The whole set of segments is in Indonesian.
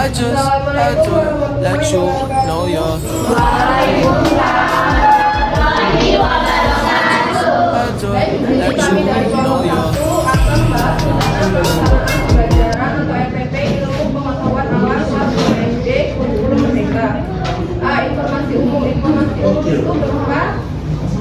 had to let you know you're. Had to let you know you're. Pelajaran atau RPP ilmu pengetahuan alam kelas SD kurikulum merdeka. Informasi umum itu berupa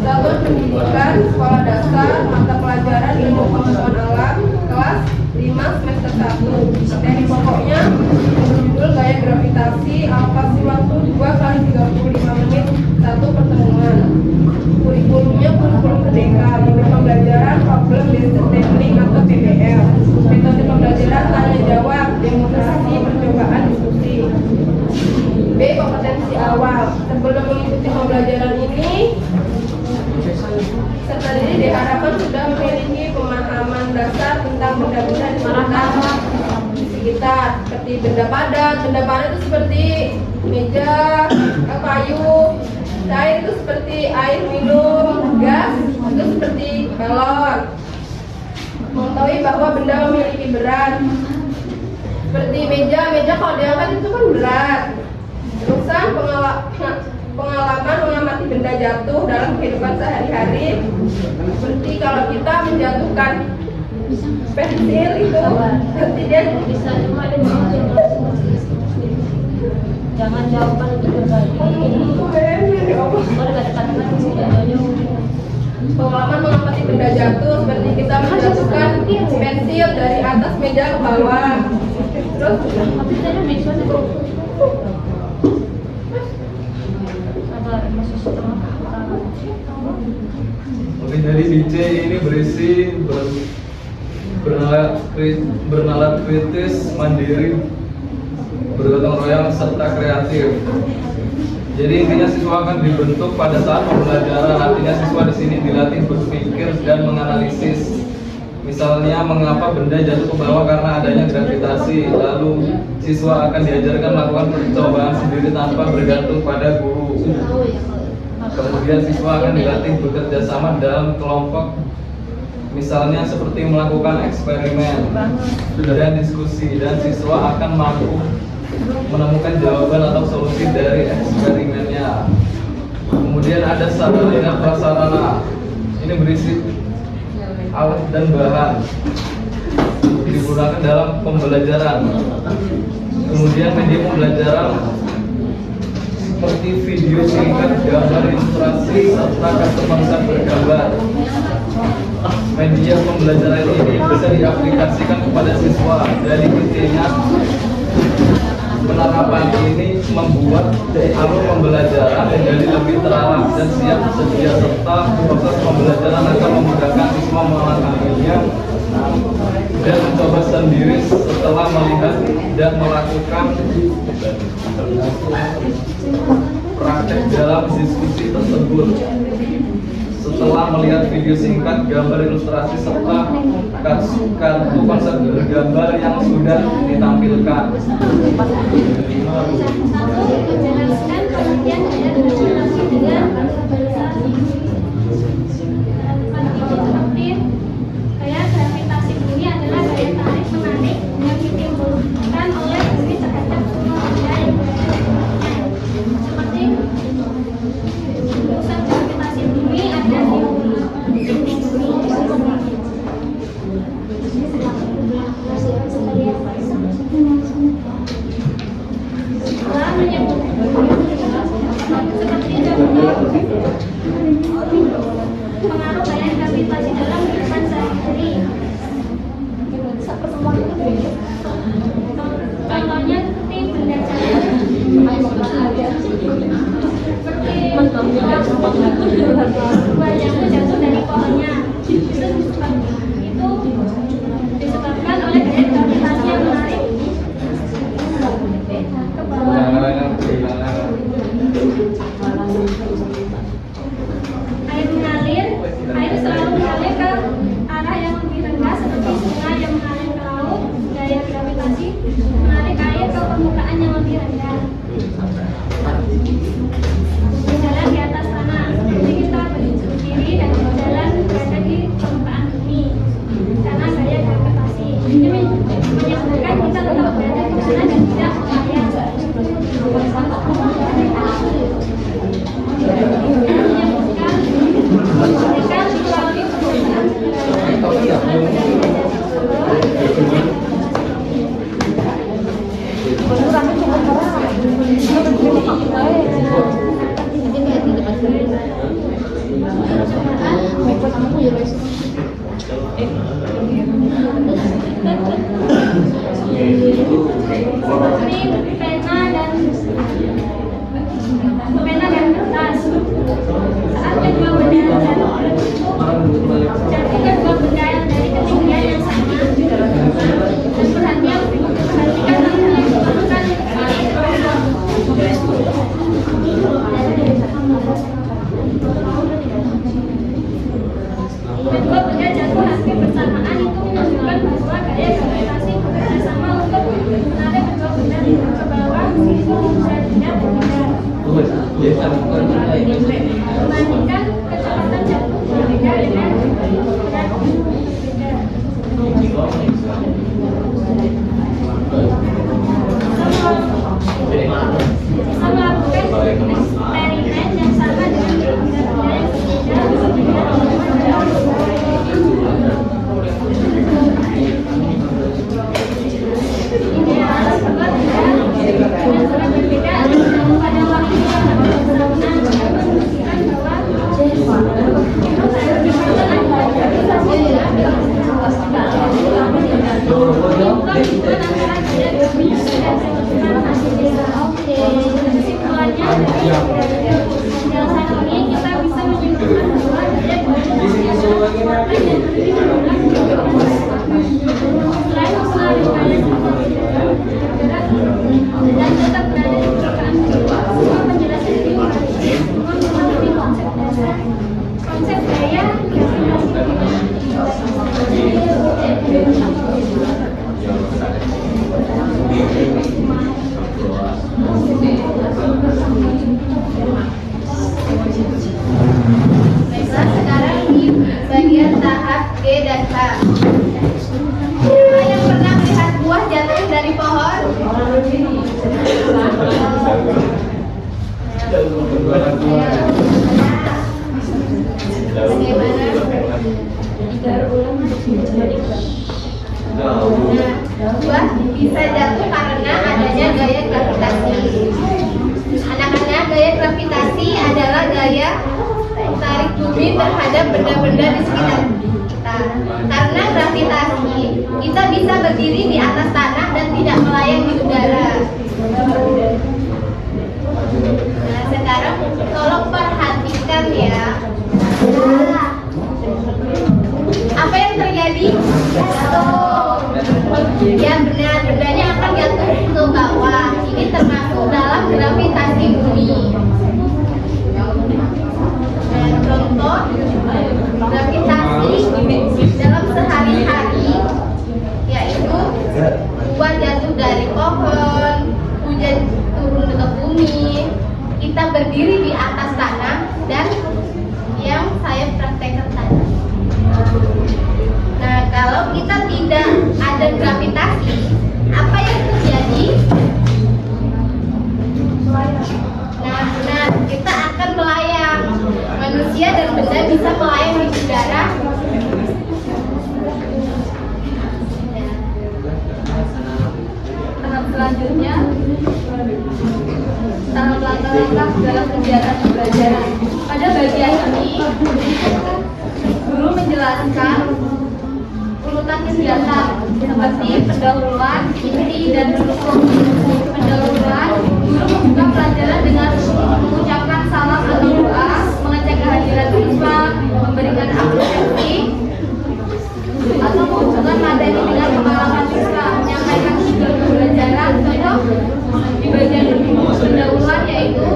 jalur pendidikan sekolah dasar mata pelajaran ilmu pengetahuan alam kelas 5 semester 1. Materi pokoknya berjudul gaya gravitasi, alokasi waktu 2 kali 35 menit 1 pertemuan. Kurikulumnya kurikulum merdeka, metode pembelajaran problem based learning atau PBL. Metode pembelajaran tanya jawab, demonstrasi, percobaan, diskusi. B. Kompetensi awal. Sebelum mengikuti pembelajaran ini, peserta didik diharapkan sudah memiliki pemahaman dasar tentang benda-benda di sekitar, seperti benda padat. Benda padat itu seperti meja, kayu. Cair itu seperti air minum, gas itu seperti balon. Mengetahui bahwa benda memiliki berat. Seperti meja kalau diangkat itu kan berat. Terusan pengalaman mengamati benda jatuh dalam kehidupan sehari-hari. Seperti kalau kita menjatuhkan pensil itu, nanti dia bisa cuma ada jangan jawaban itu berbalik. Pengalaman mengamati benda jatuh seperti kita menjatuhkan pensil dari atas meja ke bawah. Terus Oke, jadi DJ ini berisi bernalar kritis, mandiri, bergotong royong serta kreatif. Jadi intinya siswa akan dibentuk pada saat pembelajaran. Artinya siswa di sini dilatih berpikir dan menganalisis. Misalnya mengapa benda jatuh ke bawah karena adanya gravitasi. Lalu siswa akan diajarkan melakukan percobaan sendiri tanpa bergantung pada guru. Kemudian siswa akan dilatih bekerja sama dalam kelompok. Misalnya seperti melakukan eksperimen dan diskusi, dan siswa akan mampu menemukan jawaban atau solusi dari eksperimennya. Kemudian ada sarana dan prasarana. Ini berisi alat dan bahan digunakan dalam pembelajaran. Kemudian media pembelajaran seperti video singkat, gambar, ilustrasi, serta kartu bangsa bergambar. Media pembelajaran ini bisa diaplikasikan kepada siswa. Jadi intinya penerapan ini membuat alur pembelajaran menjadi lebih terarah dan siap sedia, serta proses pembelajaran akan memudahkan siswa mengalaminya dan mencoba sendiri setelah melihat dan melakukan praktek dalam diskusi tersebut. Setelah melihat video singkat, gambar, ilustrasi, serta kartu konsep bergambar yang sudah ditampilkan. Menjelaskan pengertian gaya gravitasi dengan seperti gaya gravitasi bumi adalah gaya tarik menarik yang ditimbulkan oleh bumi terhadap semua benda yang berada di bawahnya. Seperti pusat gravitasi bumi ada di bumi. Setelah menyebut seperti contoh pengaruh gaya gravitasi dalam kehidupan sehari-hari. Contohnya seperti benda jatuh, seperti buah yang jatuh dari pohonnya. Itu disebabkan oleh gaya gravitasi yang menarik ke bawah. Air selalu mengalir ke arah yang lebih rendah seperti sungai yang mengalir ke laut. Gaya gravitasi menarik air ke permukaan yang lebih rendah. Berjalan di atas tanah, jadi kita berdiri dan berjalan berada di permukaan bumi karena gaya gravitasi. Ini menyebabkan kita tetap berada di sana dan tidak melayang. seperti pena dan kertas. Saat kedua benda jatuh, jatuhkan dua benda yang dari ketinggian yang sama dan perhatikan langkah yang dilakukan kedua benda jatuh hampir bersamaan itu menunjukkan bahwa gaya gravitasi bekerja sama untuk menarik kedua benda ke bawah meskipun berat berbeda. Membandingkan kecepatan jatuh berbeda dengan berat berbeda. Bisa melakukan eksperimen yang sama dengan benda-benda yang berbeda. Baiklah, sekarang di bagian tahap G dan H. Siapa yang pernah melihat buah jatuh dari pohon? Buah bisa jatuh karena adanya gaya gravitasi. Anak-anak, gaya gravitasi adalah gaya tarik bumi terhadap benda-benda di sekitar kita. Karena gravitasi, kita bisa berdiri di atas tanah dan tidak melayang di udara. Nah, sekarang tolong perhatikan ya. Apa yang terjadi? Ya benar, bendanya akan jatuh ke bawah. Ini termasuk dalam gravitasi bumi. Dan contoh gravitasi dalam sehari-hari yaitu buah jatuh dari pohon, hujan turun ke bumi, kita berdiri di atas tanah, dan yang saya praktekkan tadi. Nah, kalau kita tidak ada gravitasi, apa yang terjadi? Nah, benar, kita akan melayang. Manusia dan benda bisa melayang di udara. Tahap selanjutnya, tahap langkah-langkah dalam kegiatan pembelajaran. Pada bagian ini, guru menjelaskan urutan kegiatan seperti pendahuluan, inti, dan penutup. Pendahuluan, guru membuka pelajaran dengan mengucapkan salam atau doa, mengecek kehadiran siswa, memberikan apresiasi, atau menghubungkan materi dengan pengalaman siswa, menyampaikan tujuan pembelajaran. Contoh di bagian pendahuluan yaitu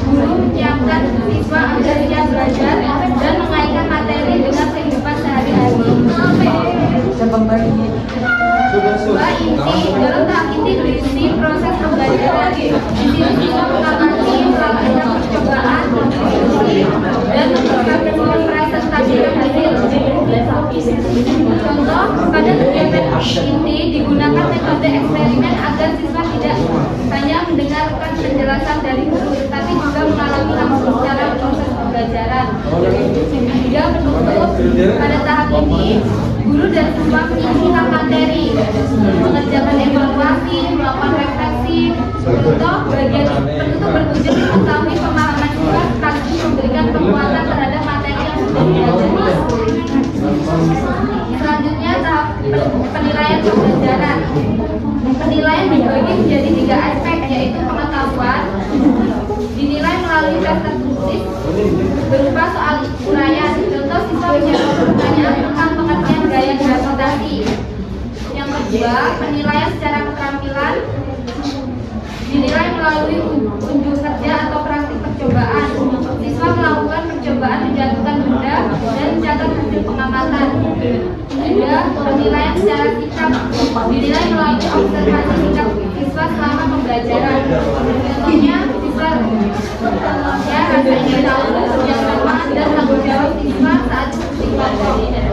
guru menyiapkan siswa agar siap belajar dan mengaitkan materi dengan kehidupan sehari-hari. Dua, inti. Dalam tahap inti berisi proses pembelajaran. Inti siswa mengamati, melakukan percobaan, diskusi, dan mempresentasikan hasil. Contoh, pada kegiatan inti digunakan metode eksperimen agar siswa tidak hanya mendengarkan penjelasan dari guru, tapi juga mengalami langsung secara proses pembelajaran. Tiga, penutup. Pada tahap ini, guru dan siswa menyisihkan materi, mengerjakan evaluasi, melakukan refleksi. Contoh, bagian penutup bertujuan mengetahui pemahaman siswa sekaligus memberikan penguatan terhadap materi yang sudah dipelajari. Selanjutnya, tahap penilaian pembelajaran. Penilaian dibagi berupa soal uraian. Contoh, siswa menjawab pertanyaan tentang pengertian gaya gravitasi. Yang kedua, penilaian secara keterampilan dinilai melalui unjuk kerja atau praktik percobaan. Siswa melakukan percobaan menjatuhkan benda dan mencatat hasil pengamatan. Ketiga, penilaian secara sikap dinilai melalui observasi sikap siswa selama pembelajaran. Contohnya, siswa rasa ingin tahu, yang ramah dan tanggung jawab siswa saat siswa belajar.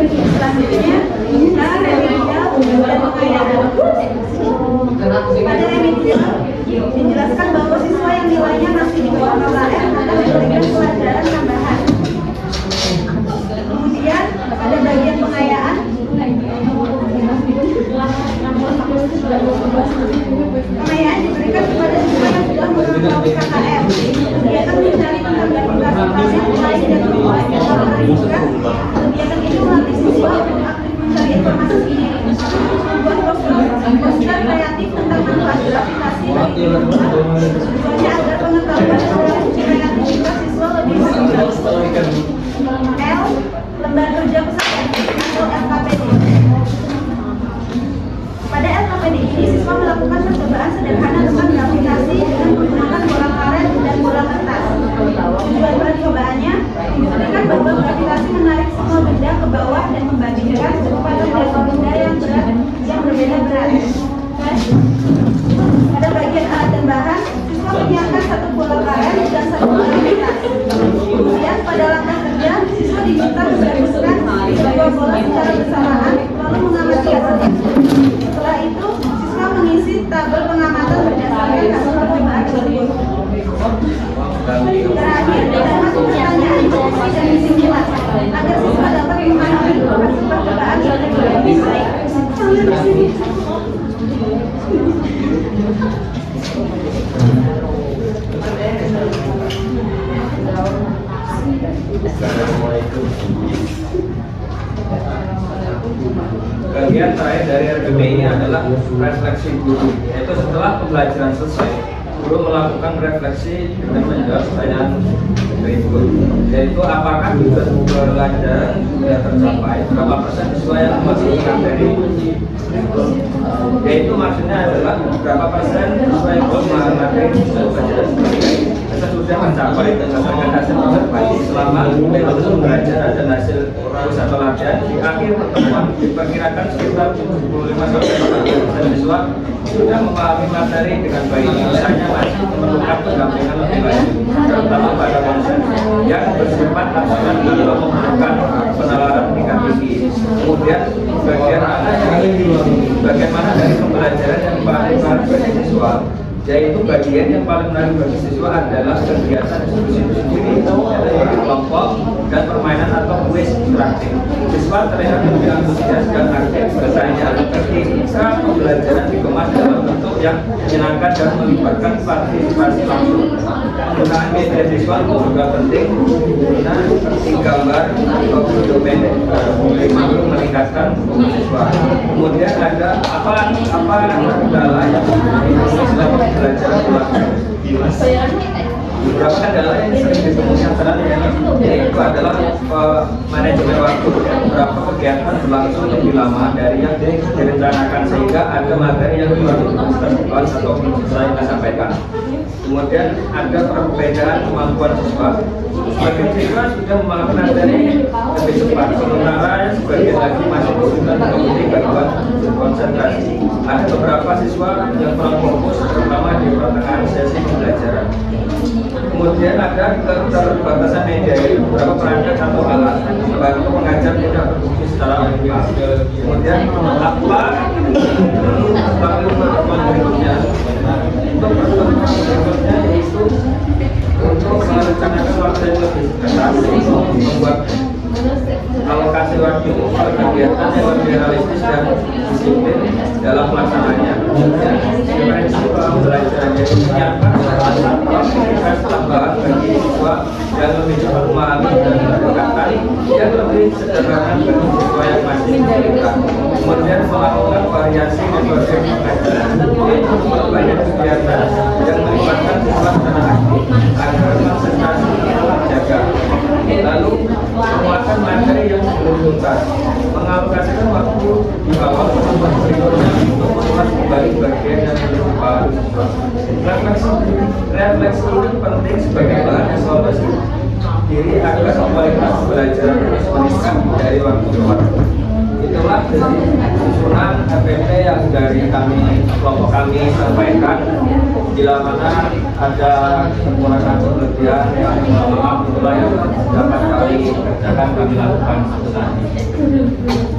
Selanjutnya, kita remedial dan pengayaan. Pada remedial, dijelaskan bahwa siswa yang nilainya masih di bawah KKM akan diberikan pelajaran tambahan. Kemudian, pada bagian pengayaan, pengayaan diberikan kepada siswa yang sudah mengetahui KKM. Kegiatan mencari tentang aplikasi mulai dari kegiatan itu melatih siswa untuk aktif mencari informasi sendiri, membuat poster kreatif tentang manfaat gravitasi dan tujuannya agar pengetahuan dan kreativitas siswa lebih meningkat. L. Lembar kerja pesantren atau LKPD. Pada LKPD ini siswa melakukan percobaan sederhana tentang gravitasi dengan menggunakan bola karet dan bola kertas. Tujuan percobaannya membuktikan bahwa gravitasi menarik semua benda ke bawah dan membandingkan kecepatan dari benda yang berbeda berat. Pada bagian alat dan bahan, siswa menyiapkan satu bola karet dan satu bola kertas. Kemudian pada langkah kerja, siswa diminta menggabungkan dua bola secara bersamaan lalu mengamati hasilnya. Setelah itu, siswa mengisi tabel pengamatan berdasarkan hasil percobaan tersebut. Terakhir, terdapat pertanyaan diskusi dan isi jelas agar siswa dapat memahami hasil percobaan dengan lebih baik. Bagian terakhir dari RBP ini adalah refleksi guru, yaitu setelah pembelajaran selesai, guru melakukan refleksi dengan menjawab pertanyaan berikut, yaitu apakah tujuan pembelajaran sudah tercapai, berapa persen siswa yang memasuki materi, yaitu maksudnya adalah berapa persen siswa yang belum mengamati pembelajaran sudah mencapai berdasarkan hasil observasi selama metode pembelajaran dan hasil pusat latihan. Di akhir pertemuan diperkirakan sekitar 75-80% siswa sudah memahami materi dengan baik. Misalnya masih memerlukan pendampingan lebih lanjut, terutama pada konsep yang bersifat abstrak atau memerlukan penalaran tingkat tinggi. Kemudian bagian mana dari pembelajaran yang paling menarik bagi siswa, yaitu bagian yang paling menarik bagi siswa adalah kegiatan diskusi itu sendiri, yaitu kelompok dan permainan atau kuis interaktif. Siswa terlihat lebih antusias dan aktif bertanya ketika pembelajaran dikemas dalam bentuk yang menyenangkan dan melibatkan partisipasi langsung. Penggunaan media visual juga penting, guna seperti gambar atau video pendek untuk meningkatkan siswa. Kemudian ada apa kendala yang selama pembelajaran berlangsung. Beberapa kendala yang sering ditemui yaitu adalah manajemen waktu. Beberapa kegiatan berlangsung lebih lama dari yang direncanakan sehingga ada materi yang baru dibahas atau belum selesai disampaikan. Kemudian ada perbedaan kemampuan siswa. Sebagian siswa sudah memahami materi lebih cepat, sementara sebagian lagi masih kesulitan mengikuti gangguan konsentrasi. Ada beberapa siswa yang kurang fokus, terutama di pertengahan sesi pembelajaran. Kemudian ada keterbatasan media, yaitu beberapa perangkat atau alat membantu mengajar tidak berfungsi secara lengkap. Kemudian apa pertemuan berikutnya? Untuk pertemuan berikutnya yaitu untuk merencanakan waktu yang lebih ketat, membuat alokasi waktu kegiatan yang lebih realistis dan disiplin dalam pelaksanaannya. Dimensi pembelajaran yang menyiapkan aktivitas tambahan bagi siswa yang lebih cepat memahami dan mendapatkan yang lebih sederhana bagi siswa yang masih membutuhkan. Kemudian melakukan variasi metode pengajaran, yaitu berbagai kegiatan yang melibatkan siswa secara aktif agar mengerjakan materi yang belum tuntas, mengalokasikan waktu di awal pertemuan berikutnya untuk mengulas kembali bagian yang belum dipahami. Refleksi ini penting sebagai bahan evaluasi diri agar kualitas belajar terus meningkat dari waktu ke waktu. Itulah dari susunan FPP yang dari kelompok kami sampaikan. Bila mana ada kekurangan kelebihan yang maaf itulah yang dapat kami kerjakan kami lakukan satu tadi.